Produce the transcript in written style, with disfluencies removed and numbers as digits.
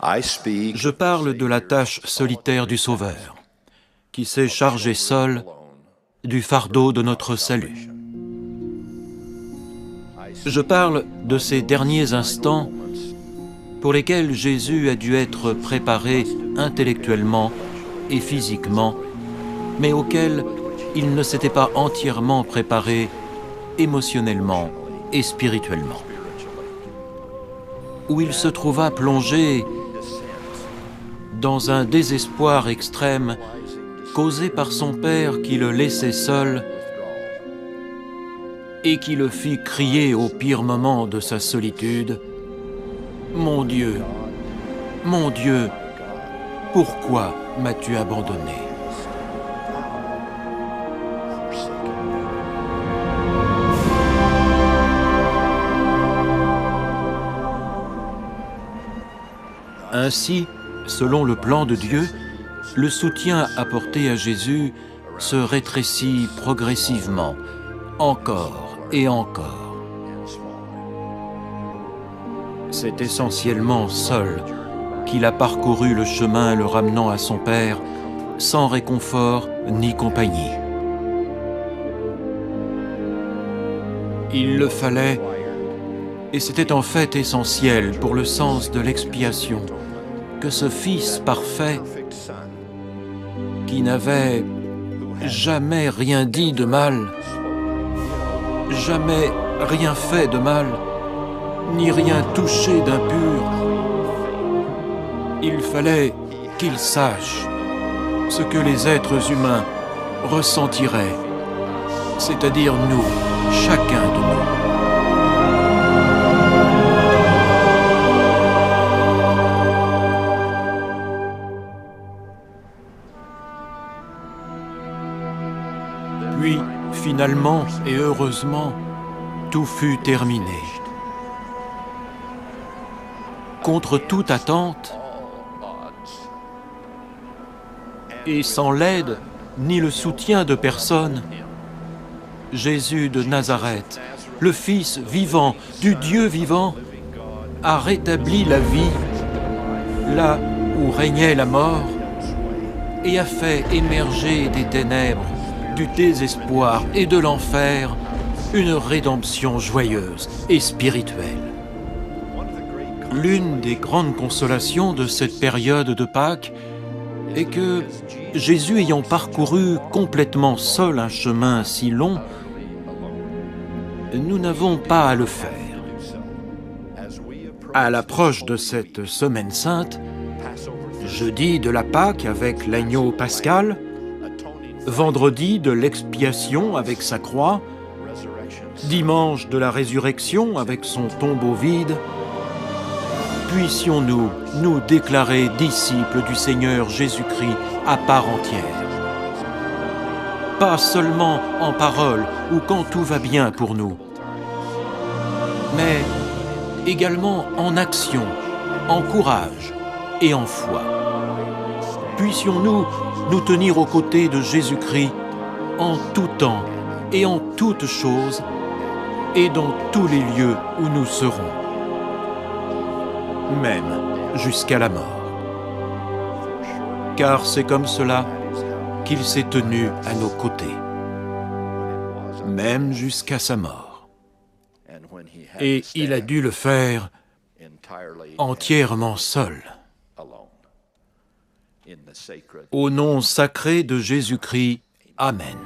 Je parle de la tâche solitaire du Sauveur, qui s'est chargé seul du fardeau de notre salut. Je parle de ces derniers instants pour lesquels Jésus a dû être préparé intellectuellement et physiquement, mais auxquels il ne s'était pas entièrement préparé émotionnellement et spirituellement. Où il se trouva plongé dans un désespoir extrême causé par son père qui le laissait seul et qui le fit crier au pire moment de sa solitude : « Mon Dieu, pourquoi m'as-tu abandonné ?» Ainsi, selon le plan de Dieu, le soutien apporté à Jésus se rétrécit progressivement, encore et encore. C'est essentiellement seul qu'il a parcouru le chemin le ramenant à son Père, sans réconfort ni compagnie. Il le fallait, et c'était en fait essentiel pour le sens de l'expiation, que ce Fils parfait, qui n'avait jamais rien dit de mal, jamais rien fait de mal, ni rien touché d'impur, il fallait qu'il sache ce que les êtres humains ressentiraient, c'est-à-dire nous, chacun de nous. Puis, finalement et heureusement, tout fut terminé. Contre toute attente, et sans l'aide ni le soutien de personne, Jésus de Nazareth, le Fils vivant du Dieu vivant, a rétabli la vie là où régnait la mort et a fait émerger des ténèbres, du désespoir et de l'enfer une rédemption joyeuse et spirituelle. L'une des grandes consolations de cette période de Pâques est que Jésus ayant parcouru complètement seul un chemin si long, nous n'avons pas à le faire. À l'approche de cette semaine sainte, jeudi de la Pâque avec l'agneau pascal, vendredi de l'expiation avec sa croix, dimanche de la résurrection avec son tombeau vide, puissions-nous nous déclarer disciples du Seigneur Jésus-Christ à part entière. Pas seulement en parole ou quand tout va bien pour nous, mais également en action, en courage et en foi. Puissions-nous nous tenir aux côtés de Jésus-Christ en tout temps et en toutes choses et dans tous les lieux où nous serons, même jusqu'à la mort. Car c'est comme cela qu'il s'est tenu à nos côtés, même jusqu'à sa mort. Et il a dû le faire entièrement seul. Au nom sacré de Jésus-Christ, Amen.